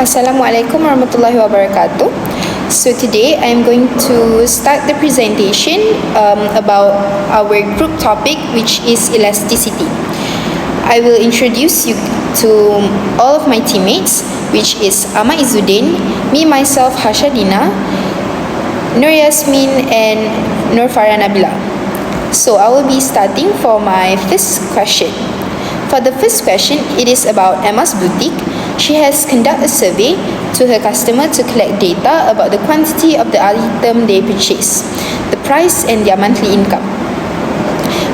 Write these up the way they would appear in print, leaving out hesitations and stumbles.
Assalamualaikum warahmatullahi wabarakatuh. So today I'm going to start the presentation about our group topic, which is elasticity. I will introduce you to all of my teammates, which is Ammar Ezzuddin, me myself Hasha Deena, Nur Yasmin and Farah Nabila. So I will be starting for my first question. For the first question, it is about Emma's boutique. She has conducted a survey to her customer to collect data about the quantity of the item they purchase, the price and their monthly income.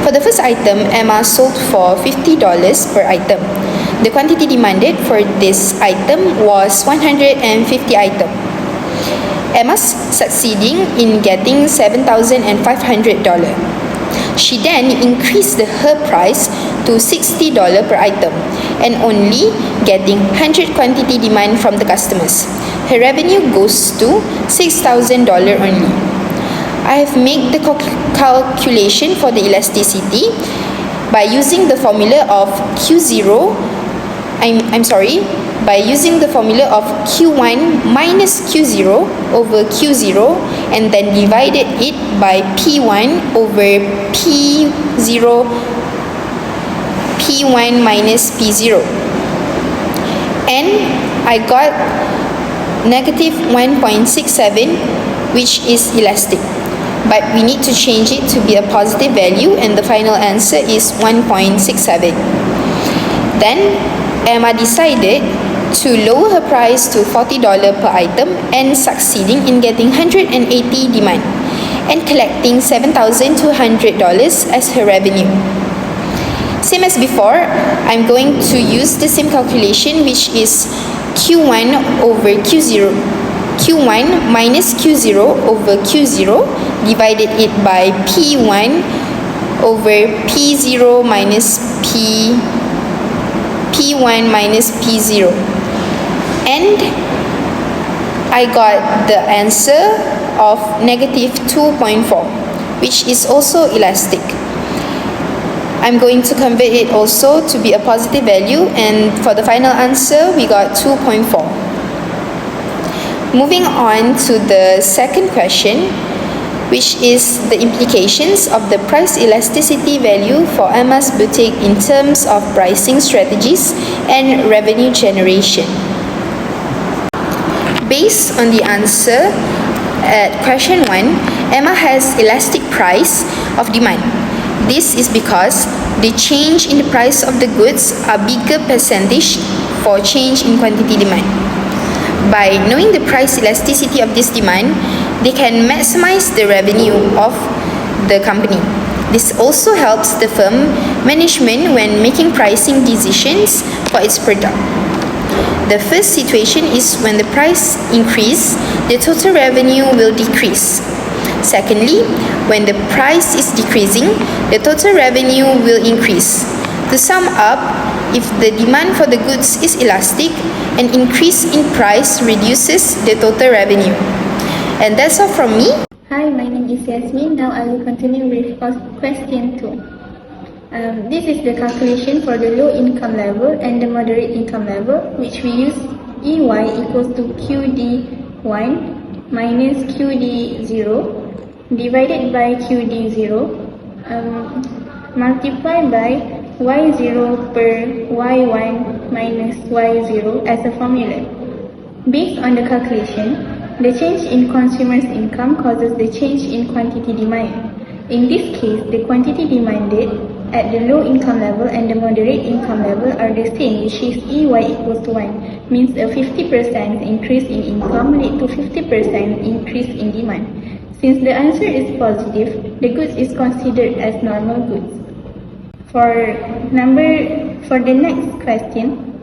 For the first item, Emma sold for $50 per item. The quantity demanded for this item was 150 items. Emma's succeeding in getting $7,500. She then increased her price to $60 per item and only getting 100 quantity demand from the customers. Her revenue goes to $6,000 only. I have made the calculation for the elasticity by using the formula of by using the formula of Q1 minus Q0 over Q0 and then divided it by P1 over P1 minus P0. And I got negative 1.67, which is elastic. But we need to change it to be a positive value, and the final answer is 1.67. Then Emma decided to lower her price to $40 per item and succeeding in getting 180 demand and collecting $7,200 as her revenue. Same as before, I'm going to use the same calculation, which is Q1 over Q0. Q1 minus Q0 over Q0, divided it by P1 over P0 minus P1 minus P0. And I got the answer of negative 2.4, which is also elastic. I'm going to convert it also to be a positive value, and for the final answer, we got 2.4. Moving on to the second question, which is the implications of the price elasticity value for Emma's boutique in terms of pricing strategies and revenue generation. Based on the answer at question 1, Emma has elastic price of demand. This is because the change in the price of the goods are bigger percentage for change in quantity demand. By knowing the price elasticity of this demand, they can maximize the revenue of the company. This also helps the firm management when making pricing decisions for its product. The first situation is when the price increases, the total revenue will decrease. Secondly, when the price is decreasing, the total revenue will increase. To sum up, if the demand for the goods is elastic, an increase in price reduces the total revenue. And that's all from me. Hi, my name is Yasmin. Now I will continue with question 2. This is the calculation for the low income level and the moderate income level, which we use EY equals to QD1 minus QD0 divided by QD0 multiplied by Y0 per Y1 minus Y0 as a formula. Based on the calculation, the change in consumers' income causes the change in quantity demand. In this case, the quantity demanded at the low income level and the moderate income level are the same, which is EY equals to 1, means a 50% increase in income led to 50% increase in demand. Since the answer is positive, the goods is considered as normal goods. For the next question,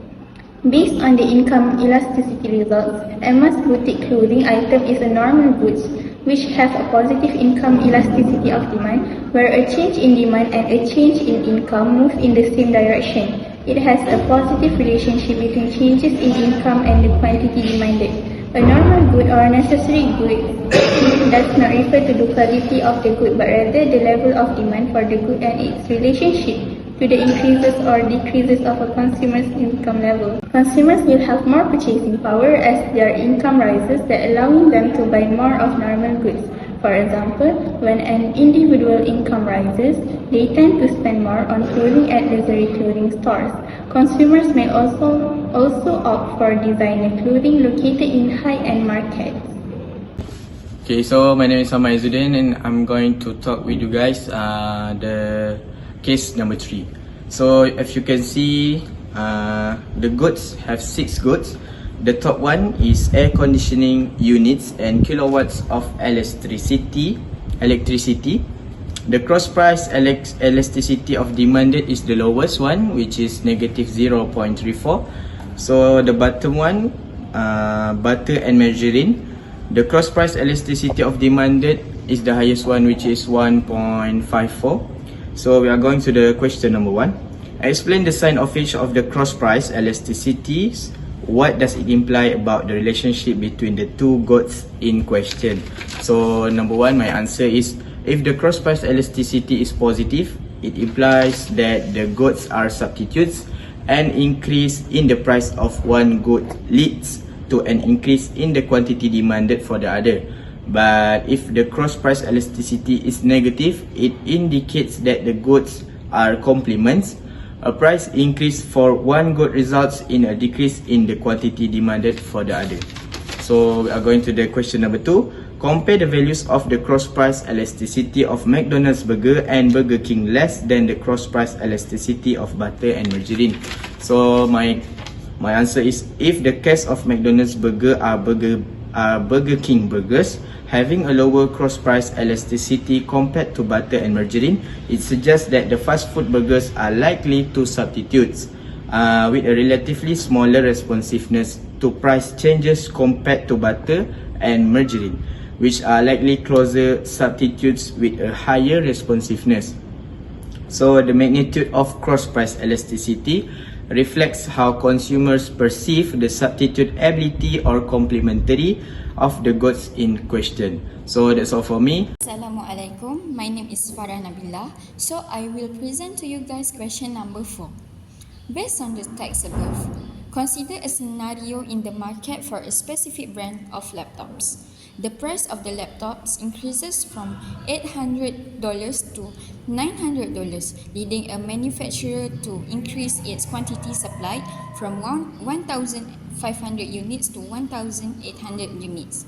based on the income elasticity results, Emma's boutique clothing item is a normal goods which have a positive income elasticity of demand, where a change in demand and a change in income move in the same direction. It has a positive relationship between changes in income and the quantity demanded. A normal good or necessary good does not refer to the quality of the good, but rather the level of demand for the good and its relationship to the increases or decreases of a consumer's income level. Consumers will have more purchasing power as their income rises, that allowing them to buy more of normal goods. For example, when an individual income rises, they tend to spend more on clothing at luxury clothing stores. Consumers may also opt for designer clothing located in high-end markets. Okay, so my name is Ezzuddin and I'm going to talk with you guys the case number 3. So if you can see, the goods have 6 goods. The top one is air conditioning units and kilowatts of electricity. The cross price elasticity of demanded is the lowest one, which is negative 0.34. So the bottom one, butter and margarine, the cross price elasticity of demanded is the highest one, which is 1.54. So we are going to the question number 1. Explain the sign of each of the cross price elasticities. What does it imply about the relationship between the two goods in question? So number 1, my answer is, if the cross price elasticity is positive, it implies that the goods are substitutes. An increase in the price of one good leads to an increase in the quantity demanded for the other. But if the cross price elasticity is negative, it indicates that the goods are complements. A price increase for one good results in a decrease in the quantity demanded for the other. So we are going to the question number 2. Compare the values of the cross price elasticity of McDonald's burger and Burger King less than the cross price elasticity of butter and margarine. So my answer is, if the case of McDonald's burger are Burger King burgers having a lower cross price elasticity compared to butter and margarine, it suggests that the fast food burgers are likely to substitutes with a relatively smaller responsiveness to price changes compared to butter and margarine, which are likely closer substitutes with a higher responsiveness. So the magnitude of cross price elasticity reflects how consumers perceive the substitute ability or complementary of the goods in question. So that's all for me. Assalamualaikum. My name is Farah Nabila. So I will present to you guys question number 4. Based on the text above, consider a scenario in the market for a specific brand of laptops. The price of the laptops increases from $800 to $900, leading a manufacturer to increase its quantity supply from 1,500 units to 1,800 units.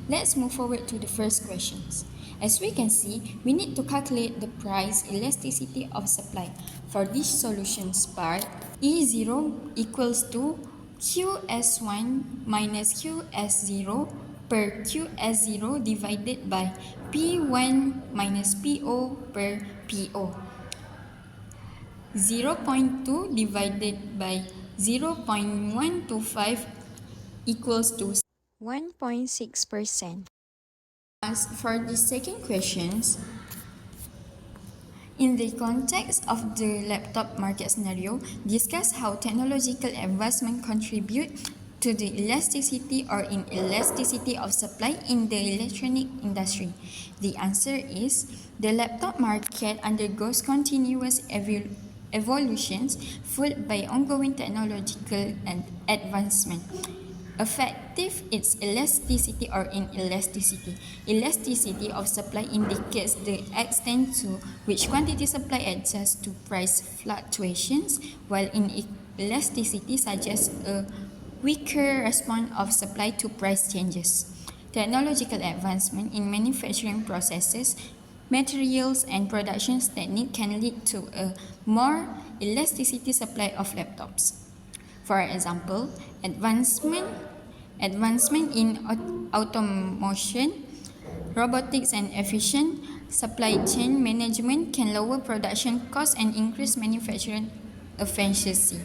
Let's move forward to the first questions. As we can see, we need to calculate the price elasticity of supply. For this solutions part, E0 equals to QS1 minus QS0 per QS0 divided by P1 minus PO per PO. 0.2 divided by 0.125 equals to 1.6%. As for the second questions, in the context of the laptop market scenario, discuss how technological advancement contribute to the elasticity or inelasticity of supply in the electronic industry. The answer is, the laptop market undergoes continuous evolutions fueled by ongoing technological advancement. Affective its elasticity or inelasticity. Elasticity of supply indicates the extent to which quantity supply adjusts to price fluctuations, while inelasticity suggests a weaker response of supply to price changes. Technological advancement in manufacturing processes, materials, and production technique can lead to a more elasticity supply of laptops. For example, advancement in automation, robotics, and efficient supply chain management can lower production costs and increase manufacturing efficiency.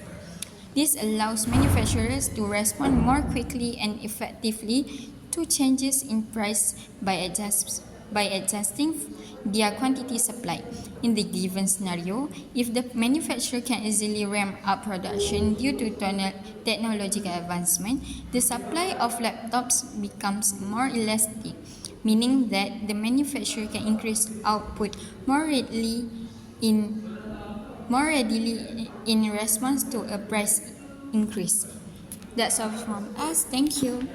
This allows manufacturers to respond more quickly and effectively to changes in price by adjusting their quantity supply. In the given scenario, if the manufacturer can easily ramp up production due to technological advancement, the supply of laptops becomes more elastic, meaning that the manufacturer can increase output more readily in more readily in response to a price increase. That's all from us. Thank you.